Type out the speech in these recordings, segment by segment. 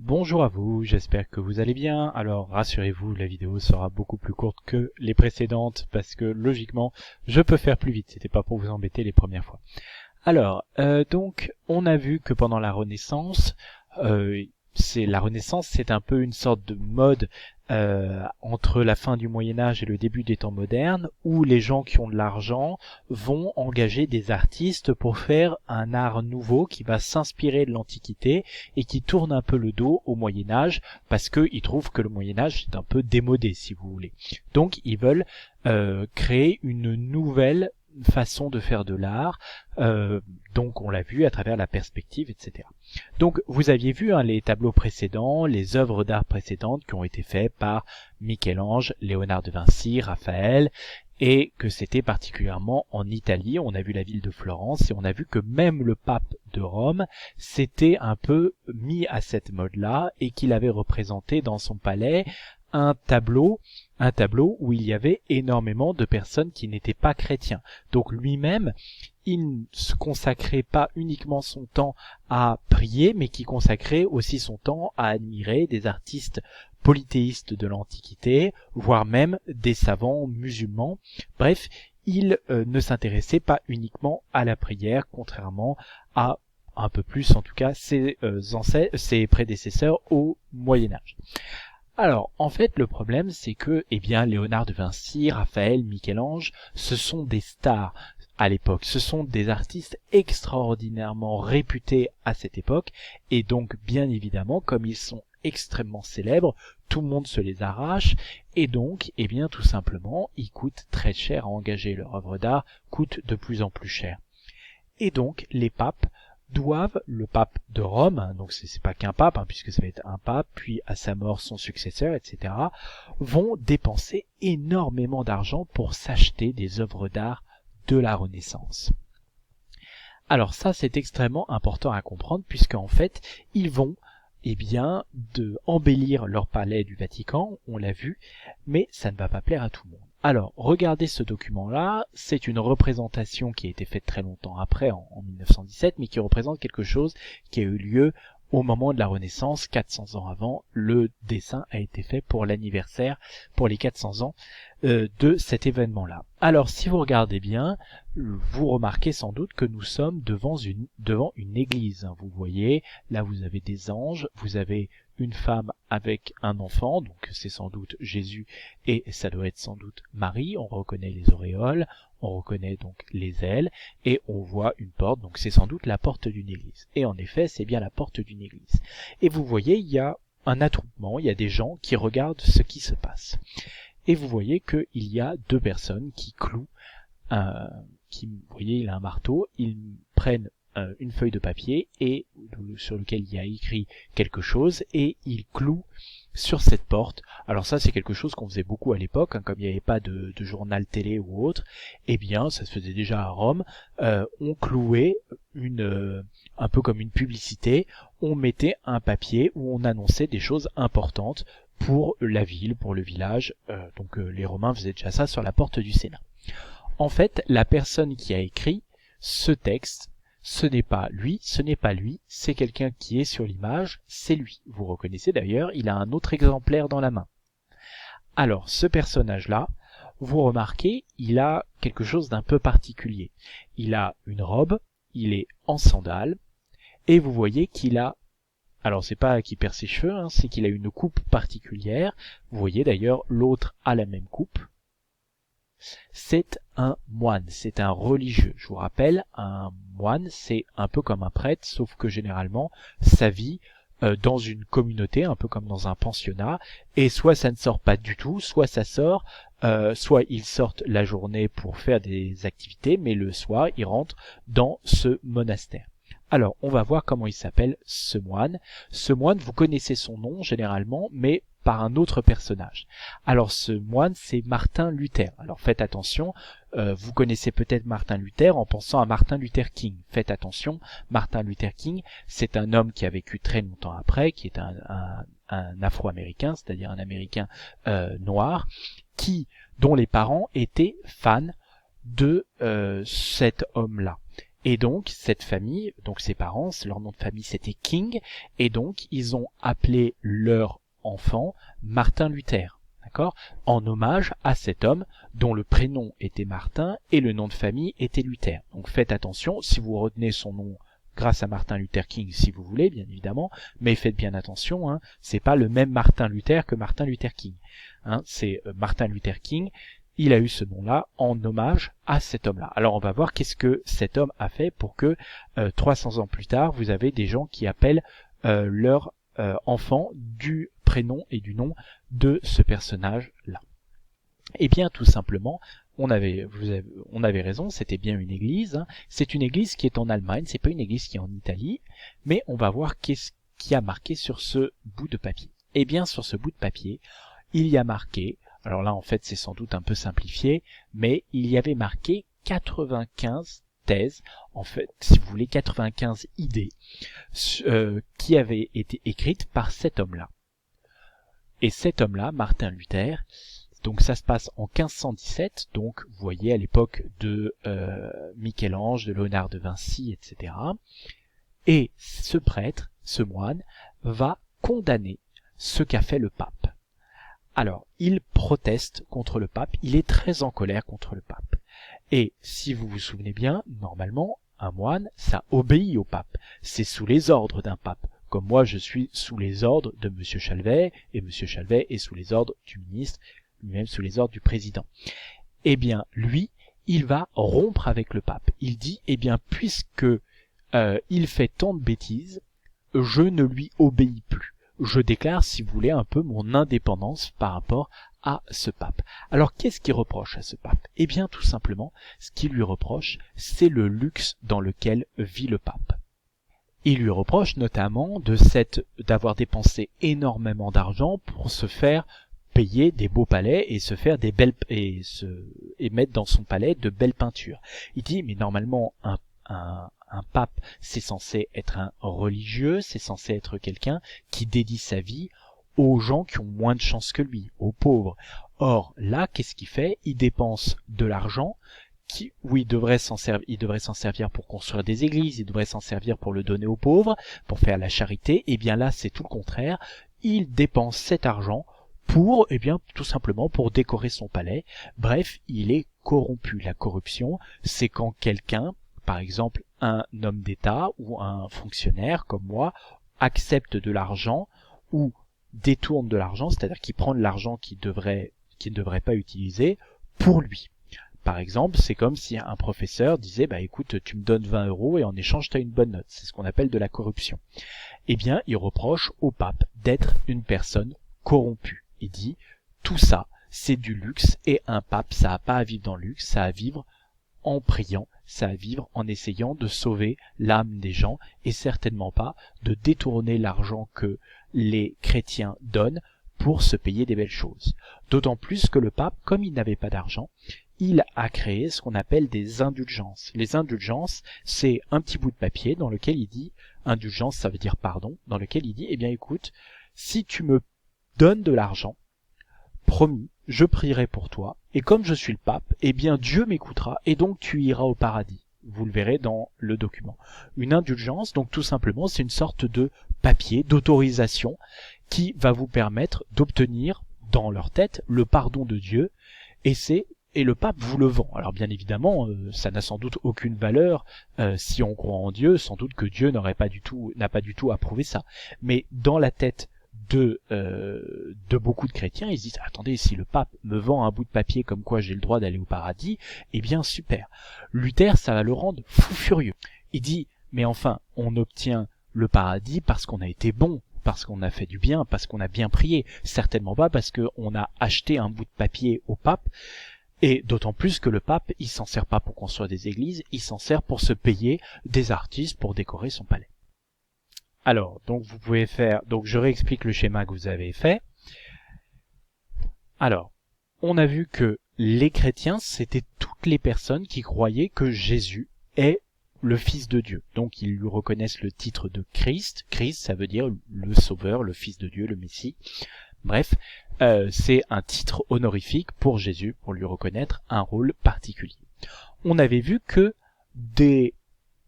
Bonjour à vous, j'espère que vous allez bien. Alors rassurez-vous, la vidéo sera beaucoup plus courte que les précédentes parce que logiquement je peux faire plus vite, c'était pas pour vous embêter les premières fois. Alors, donc on a vu que pendant la Renaissance, la Renaissance c'est un peu une sorte de mode entre la fin du Moyen-Âge et le début des temps modernes, où les gens qui ont de l'argent vont engager des artistes pour faire un art nouveau qui va s'inspirer de l'Antiquité et qui tourne un peu le dos au Moyen-Âge parce qu'ils trouvent que le Moyen-Âge est un peu démodé, si vous voulez. Donc ils veulent créer une nouvelle façon de faire de l'art, donc on l'a vu à travers la perspective, etc. Donc vous aviez vu les tableaux précédents, les œuvres d'art précédentes qui ont été faites par Michel-Ange, Léonard de Vinci, Raphaël, et que c'était particulièrement en Italie. On a vu la ville de Florence et on a vu que même le pape de Rome s'était un peu mis à cette mode-là et qu'il avait représenté dans son palais un tableau où il y avait énormément de personnes qui n'étaient pas chrétiens. Donc lui-même, il ne se consacrait pas uniquement son temps à prier, mais qui consacrait aussi son temps à admirer des artistes polythéistes de l'Antiquité, voire même des savants musulmans. Bref, il ne s'intéressait pas uniquement à la prière, contrairement à un peu plus en tout cas ses prédécesseurs au Moyen-Âge. Alors, en fait, le problème, c'est que, Léonard de Vinci, Raphaël, Michel-Ange, ce sont des stars à l'époque. Ce sont des artistes extraordinairement réputés à cette époque, et donc, bien évidemment, comme ils sont extrêmement célèbres, tout le monde se les arrache, et donc, tout simplement, ils coûtent très cher à engager. Leur œuvre d'art coûte de plus en plus cher. Et donc, les papes le pape de Rome, donc c'est pas qu'un pape, puisque ça va être un pape, puis à sa mort son successeur, etc., vont dépenser énormément d'argent pour s'acheter des œuvres d'art de la Renaissance. Alors ça, c'est extrêmement important à comprendre, puisqu'en fait, ils vont embellir leur palais du Vatican, on l'a vu, mais ça ne va pas plaire à tout le monde. Alors, regardez ce document-là, c'est une représentation qui a été faite très longtemps après, en 1917, mais qui représente quelque chose qui a eu lieu au moment de la Renaissance, 400 ans avant. Le dessin a été fait pour l'anniversaire, pour les 400 ans de cet événement-là. Alors, si vous regardez bien, vous remarquez sans doute que nous sommes devant une église. Vous voyez, là vous avez des anges, vous avez une femme avec un enfant, donc c'est sans doute Jésus et ça doit être sans doute Marie. On reconnaît les auréoles, on reconnaît donc les ailes et on voit une porte, donc c'est sans doute la porte d'une église. Et en effet, c'est bien la porte d'une église. Et vous voyez, il y a un attroupement, il y a des gens qui regardent ce qui se passe. Et vous voyez qu'il y a deux personnes qui clouent, vous voyez, il a un marteau, ils prennent une feuille de papier et sur lequel il y a écrit quelque chose et ils clouent sur cette porte. Alors ça, c'est quelque chose qu'on faisait beaucoup à l'époque, comme il n'y avait pas de journal télé ou autre, ça se faisait déjà à Rome. On clouait un peu comme une publicité, on mettait un papier où on annonçait des choses importantes pour la ville, pour le village. Les Romains faisaient déjà ça sur la porte du Sénat. En fait, la personne qui a écrit ce texte, ce n'est pas lui, c'est quelqu'un qui est sur l'image, c'est lui. Vous reconnaissez d'ailleurs, il a un autre exemplaire dans la main. Alors, ce personnage-là, vous remarquez, il a quelque chose d'un peu particulier. Il a une robe, il est en sandales, et vous voyez qu'il a, alors c'est pas qu'il perd ses cheveux, c'est qu'il a une coupe particulière. Vous voyez d'ailleurs, l'autre a la même coupe. C'est un moine, c'est un religieux. Je vous rappelle, un moine, c'est un peu comme un prêtre, sauf que généralement, ça vit dans une communauté, un peu comme dans un pensionnat, et soit ça ne sort pas du tout, soit ça sort, soit ils sortent la journée pour faire des activités, mais le soir, ils rentrent dans ce monastère. Alors, on va voir comment il s'appelle, ce moine. Ce moine, vous connaissez son nom généralement, mais par un autre personnage. Alors, ce moine, c'est Martin Luther. Alors, faites attention, vous connaissez peut-être Martin Luther en pensant à Martin Luther King. Faites attention, Martin Luther King, c'est un homme qui a vécu très longtemps après, qui est un Afro-Américain, c'est-à-dire un Américain noir, dont les parents étaient fans de cet homme-là. Et donc cette famille, donc ses parents, leur nom de famille c'était King, et donc ils ont appelé leur enfant Martin Luther, d'accord, en hommage à cet homme dont le prénom était Martin et le nom de famille était Luther. Donc faites attention, si vous retenez son nom grâce à Martin Luther King, si vous voulez, bien évidemment, mais faites bien attention, hein, c'est pas le même Martin Luther que Martin Luther King. Hein, c'est Martin Luther King. Il a eu ce nom-là en hommage à cet homme-là. Alors on va voir qu'est-ce que cet homme a fait pour que 300 ans plus tard, vous avez des gens qui appellent leur enfant du prénom et du nom de ce personnage-là. Eh bien tout simplement, on avait raison, c'était bien une église. Hein. C'est une église qui est en Allemagne, c'est pas une église qui est en Italie, mais on va voir qu'est-ce qui a marqué sur ce bout de papier. Eh bien sur ce bout de papier, il y a marqué, alors là en fait c'est sans doute un peu simplifié, mais il y avait marqué 95 thèses, en fait si vous voulez 95 idées qui avaient été écrites par cet homme-là. Et cet homme-là, Martin Luther, donc ça se passe en 1517, donc vous voyez à l'époque de Michel-Ange, de Léonard de Vinci, etc. Et ce prêtre, ce moine, va condamner ce qu'a fait le pape. Alors, il proteste contre le pape, il est très en colère contre le pape. Et si vous vous souvenez bien, normalement, un moine, ça obéit au pape. C'est sous les ordres d'un pape. Comme moi, je suis sous les ordres de Monsieur Chalvet, et Monsieur Chalvet est sous les ordres du ministre, lui-même sous les ordres du président. Eh bien, lui, il va rompre avec le pape. Il dit, eh bien, puisque il fait tant de bêtises, je ne lui obéis plus. Je déclare, si vous voulez, un peu mon indépendance par rapport à ce pape. Alors, qu'est-ce qu'il reproche à ce pape? Eh bien, tout simplement, ce qu'il lui reproche, c'est le luxe dans lequel vit le pape. Il lui reproche notamment d'avoir dépensé énormément d'argent pour se faire payer des beaux palais et se faire des belles et mettre dans son palais de belles peintures. Il dit, mais normalement, un pape, c'est censé être un religieux, c'est censé être quelqu'un qui dédie sa vie aux gens qui ont moins de chance que lui, aux pauvres. Or, là, qu'est-ce qu'il fait? Il dépense de l'argent où il devrait s'en servir pour construire des églises, il devrait s'en servir pour le donner aux pauvres, pour faire la charité. Et bien là, c'est tout le contraire. Il dépense cet argent pour, eh bien, tout simplement pour décorer son palais. Bref, il est corrompu. La corruption, c'est quand quelqu'un, par exemple un homme d'État ou un fonctionnaire comme moi, accepte de l'argent ou détourne de l'argent, c'est-à-dire qu'il prend de l'argent qu'il ne devrait pas utiliser pour lui. Par exemple, c'est comme si un professeur disait, bah écoute, tu me donnes 20 € et en échange tu as une bonne note. C'est ce qu'on appelle de la corruption. Eh bien, il reproche au pape d'être une personne corrompue. Il dit, tout ça, c'est du luxe, et un pape, ça n'a pas à vivre dans le luxe, ça a à vivre en priant, ça a à vivre en essayant de sauver l'âme des gens, et certainement pas de détourner l'argent que les chrétiens donnent pour se payer des belles choses. D'autant plus que le pape, comme il n'avait pas d'argent, il a créé ce qu'on appelle des indulgences. Les indulgences, c'est un petit bout de papier dans lequel il dit, indulgence ça veut dire pardon, dans lequel il dit, eh bien écoute, si tu me donnes de l'argent, promis, je prierai pour toi, et comme je suis le pape, eh bien Dieu m'écoutera, et donc tu iras au paradis. Vous le verrez dans le document. Une indulgence, donc tout simplement, c'est une sorte de papier, d'autorisation, qui va vous permettre d'obtenir, dans leur tête, le pardon de Dieu, et le pape vous le vend. Alors bien évidemment, ça n'a sans doute aucune valeur. Si on croit en Dieu, sans doute que Dieu n'a pas du tout approuvé ça. Mais dans la tête de beaucoup de chrétiens, ils se disent, attendez, si le pape me vend un bout de papier comme quoi j'ai le droit d'aller au paradis, eh bien super. Luther, ça va le rendre fou furieux. Il dit, mais enfin, on obtient le paradis parce qu'on a été bon, parce qu'on a fait du bien, parce qu'on a bien prié, certainement pas parce qu'on a acheté un bout de papier au pape. Et d'autant plus que le pape, il s'en sert pas pour construire des églises, il s'en sert pour se payer des artistes pour décorer son palais. Alors, donc vous pouvez faire, donc je réexplique le schéma que vous avez fait. Alors, on a vu que les chrétiens, c'était toutes les personnes qui croyaient que Jésus est le Fils de Dieu. Donc ils lui reconnaissent le titre de Christ. Christ, ça veut dire le Sauveur, le Fils de Dieu, le Messie. Bref, c'est un titre honorifique pour Jésus, pour lui reconnaître un rôle particulier. On avait vu que des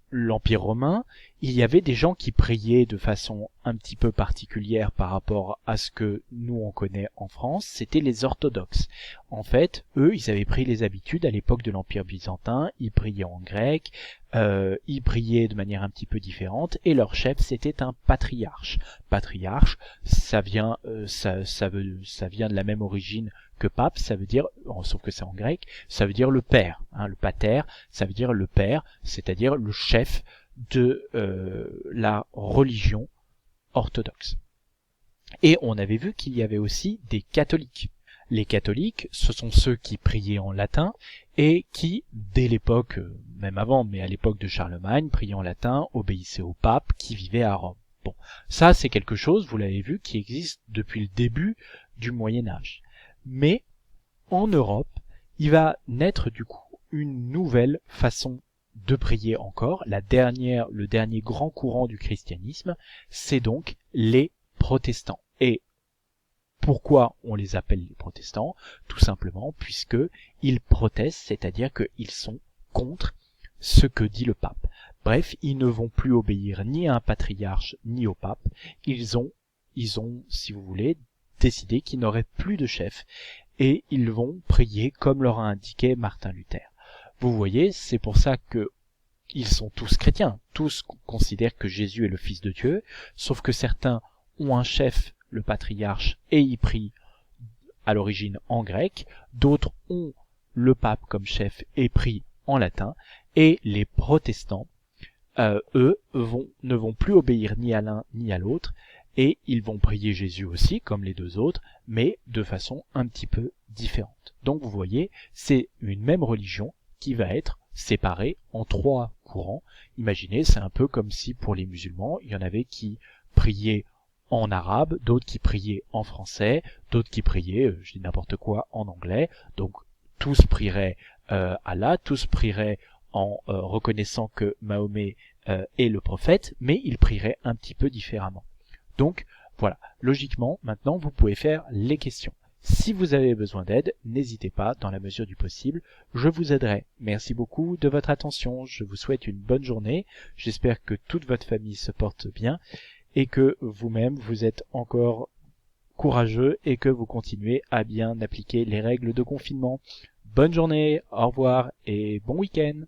l'Empire romain, il y avait des gens qui priaient de façon un petit peu particulière par rapport à ce que nous on connaît en France, c'était les orthodoxes. En fait, eux, ils avaient pris les habitudes à l'époque de l'Empire byzantin, ils priaient en grec, ils priaient de manière un petit peu différente, et leur chef c'était un patriarche. Patriarche, ça vient de la même origine que pape, ça veut dire, sauf que c'est en grec, ça veut dire le père, le pater, ça veut dire le père, c'est-à-dire le chef de la religion orthodoxe. Et on avait vu qu'il y avait aussi des catholiques. Les catholiques, ce sont ceux qui priaient en latin et qui, dès l'époque, même avant, mais à l'époque de Charlemagne, priaient en latin, obéissaient au pape qui vivait à Rome. Bon, ça c'est quelque chose, vous l'avez vu, qui existe depuis le début du Moyen-Âge. Mais en Europe, il va naître du coup une nouvelle façon de prier encore. Le dernier grand courant du christianisme, c'est donc les protestants. Et pourquoi on les appelle les protestants? Tout simplement puisque ils protestent, c'est-à-dire qu'ils sont contre ce que dit le pape. Bref, ils ne vont plus obéir ni à un patriarche ni au pape. Ils ont, si vous voulez, décidé qu'ils n'auraient plus de chef et ils vont prier comme leur a indiqué Martin Luther. Vous voyez, c'est pour ça que ils sont tous chrétiens, tous considèrent que Jésus est le Fils de Dieu, sauf que certains ont un chef, le patriarche, et y prient à l'origine en grec, d'autres ont le pape comme chef et prient en latin, et les protestants, eux, ne vont plus obéir ni à l'un ni à l'autre, et ils vont prier Jésus aussi, comme les deux autres, mais de façon un petit peu différente. Donc vous voyez, c'est une même religion qui va être séparée en 3 courants. Imaginez, c'est un peu comme si pour les musulmans, il y en avait qui priaient en arabe, d'autres qui priaient en français, d'autres qui priaient, je dis n'importe quoi, en anglais. Donc tous prieraient Allah, tous prieraient en reconnaissant que Mahomet est le prophète, mais ils prieraient un petit peu différemment. Donc voilà, logiquement, maintenant vous pouvez faire les questions. Si vous avez besoin d'aide, n'hésitez pas, dans la mesure du possible, je vous aiderai. Merci beaucoup de votre attention, je vous souhaite une bonne journée, j'espère que toute votre famille se porte bien et que vous-même vous êtes encore courageux et que vous continuez à bien appliquer les règles de confinement. Bonne journée, au revoir et bon week-end.